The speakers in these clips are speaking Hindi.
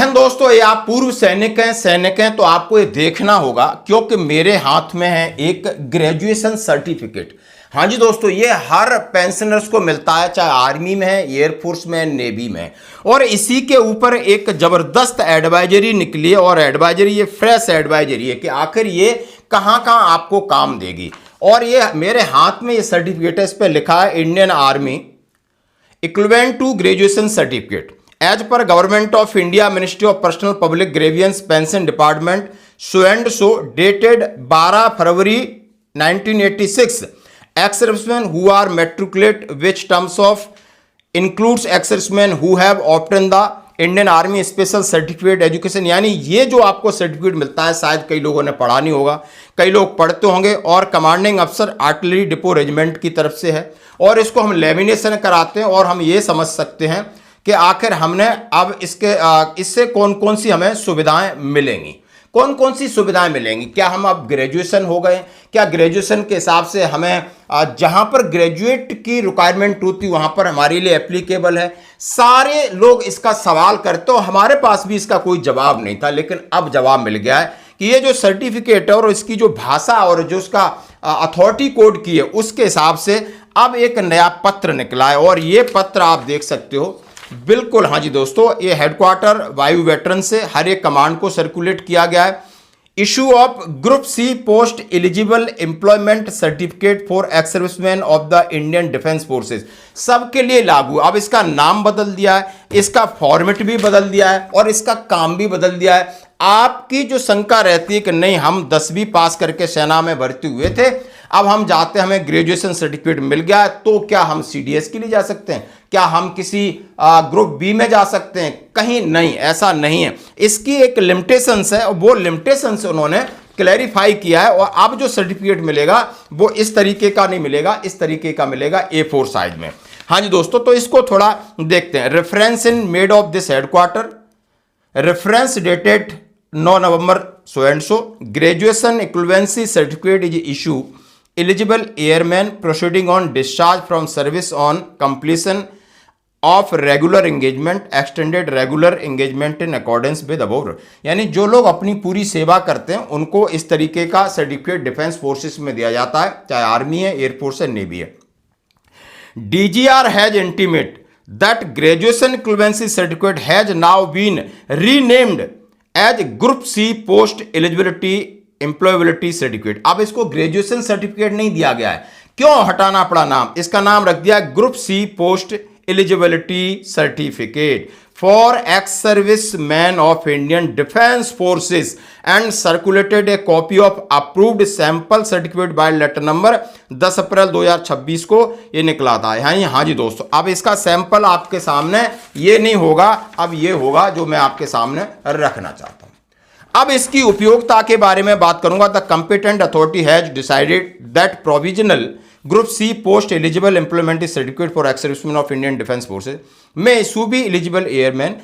बहन दोस्तों, ये आप पूर्व सैनिक हैं तो आपको ये देखना होगा, क्योंकि मेरे हाथ में है एक ग्रेजुएशन सर्टिफिकेट। हाँ जी दोस्तों, ये हर पेंशनर्स को मिलता है, चाहे आर्मी में है, एयरफोर्स में है, नेवी में है। और इसी के ऊपर एक जबरदस्त एडवाइजरी निकली है, और एडवाइजरी ये फ्रेश एडवाइजरी है कि आखिर ये कहाँ कहाँ आपको काम देगी। और ये मेरे हाथ में ये सर्टिफिकेट है, इस पर लिखा है Indian army equivalent to graduation certificate as per government of India ministry of personnel public grievances pension department so and so dated 12 February 1986 ex-servicemen who are matriculate which terms of includes ex-servicemen who have obtained the Indian army special certificate education. यानी ये जो आपको सर्टिफिकेट मिलता है, शायद कई लोगों ने पढ़ा नहीं होगा, कई लोग पढ़ते होंगे, और कमांडिंग अफसर आर्टिलरी डिपो रेजिमेंट की तरफ से है। और इसको हम लेमिनेशन कराते हैं और हम ये समझ सकते हैं कि आखिर हमने अब इससे कौन कौन सी हमें सुविधाएं मिलेंगी, कौन कौन सी सुविधाएं मिलेंगी। क्या हम अब ग्रेजुएशन हो गए, क्या ग्रेजुएशन के हिसाब से हमें जहां पर ग्रेजुएट की रिक्वायरमेंट होती वहां पर हमारे लिए एप्लीकेबल है। सारे लोग इसका सवाल करते, तो हमारे पास भी इसका कोई जवाब नहीं था, लेकिन अब जवाब मिल गया है कि ये जो सर्टिफिकेट है और इसकी जो भाषा और जो उसका अथॉरिटी कोड की है, उसके हिसाब से अब एक नया पत्र निकला है। और ये पत्र आप देख सकते हो, बिल्कुल हाँ जी दोस्तों, ये हेडक्वार्टर वायु वेटरन से हर एक कमांड को सर्कुलेट किया गया है। Issue of group C post eligible employment certificate for ex serviceman of the Indian defence forces, सबके लिए लागू। अब इसका नाम बदल दिया है, इसका फॉर्मेट भी बदल दिया है, और इसका काम भी बदल दिया है। आपकी जो शंका रहती है कि नहीं हम 10वीं पास करके सेना में भर्ती हुए थे, अब हम जाते हैं, हमें ग्रेजुएशन सर्टिफिकेट मिल गया, तो क्या हम सीडीएस के लिए जा सकते हैं, क्या हम किसी ग्रुप बी में जा सकते हैं? कहीं नहीं, ऐसा नहीं है। इसकी एक लिमिटेशंस है, और वो लिमिटेशंस उन्होंने क्लैरिफाई किया है। और अब जो सर्टिफिकेट मिलेगा वो इस तरीके का नहीं मिलेगा, इस तरीके का मिलेगा A4 साइज में। हाँ जी दोस्तों, तो इसको थोड़ा देखते हैं। Reference in made of this headquarter, reference dated 9 November so and so, graduation equivalency certificate is issue eligible airmen proceeding on discharge from service on completion of regular engagement, extended regular engagement in accordance with above। यानी जो लोग अपनी पूरी सेवा करते हैं उनको इस तरीके का सर्टिफिकेट डिफेंस फोर्सेस में दिया जाता है, चाहे आर्मी है, एयरफोर्स है, नेवी है। DGR has intimated that graduation equivalency certificate has now been renamed as Group C post eligibility employability certificate. अब इसको ग्रेजुएशन सर्टिफिकेट नहीं दिया गया है, क्यों हटाना पड़ा नाम? इसका नाम रख दिया group C post eligibility certificate for ex serviceman of Indian defence forces and circulated a copy of approved sample certificate by letter number 10 April 2026 को ये निकला था। हाँ जी दोस्तों, अब इसका सैंपल आपके सामने ये नहीं होगा, अब ये होगा जो मैं आपके सामने रखना चाहता हूं। अब इसकी उपयोगिता के बारे में बात करूंगा। The competent authority has decided that provisional group C post eligible employment certificate for ex serviceman of Indian defence forces में issue be eligible airman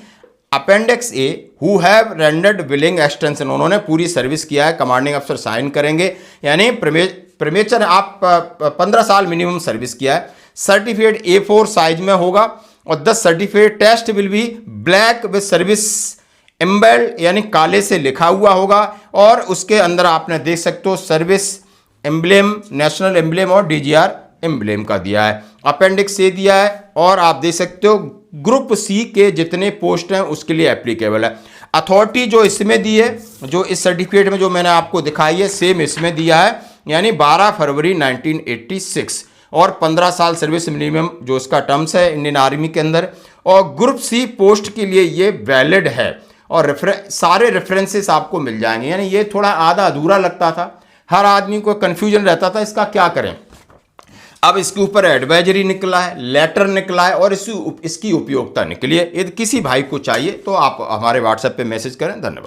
appendix A who have rendered willing extension. उन्होंने पूरी सर्विस किया है, कमांडिंग अफसर साइन करेंगे, यानी प्रीमेचर आप 15 साल मिनिमम सर्विस किया है। सर्टिफिकेट A4 साइज में होगा, और the certificate test will be black with service emblem, यानी काले से लिखा हुआ होगा, और उसके अंदर आपने देख सकते हो सर्विस एम्ब्लेम, नेशनल एम्ब्लेम और DGR एम्ब्लेम का दिया है। अपेंडिक्स ए दिया है, और आप देख सकते हो ग्रुप सी के जितने पोस्ट हैं उसके लिए एप्लीकेबल है। अथॉरिटी जो इसमें दी है, जो इस सर्टिफिकेट में जो मैंने आपको दिखाई है, सेम इसमें दिया है, यानी 12 फरवरी 1986, और 15 साल सर्विस मिनिमम जो इसका टर्म्स है इंडियन आर्मी के अंदर, और ग्रुप सी पोस्ट के लिए ये वैलिड है। और सारे रेफरेंसेस आपको मिल जाएंगे। यानी ये थोड़ा आधा अधूरा लगता था, हर आदमी को कंफ्यूजन रहता था इसका क्या करें। अब इसके ऊपर एडवाइजरी निकला है, लेटर निकला है, और इसकी उपयोगिता निकली है। यदि किसी भाई को चाहिए तो आप हमारे व्हाट्सएप पे मैसेज करें। धन्यवाद।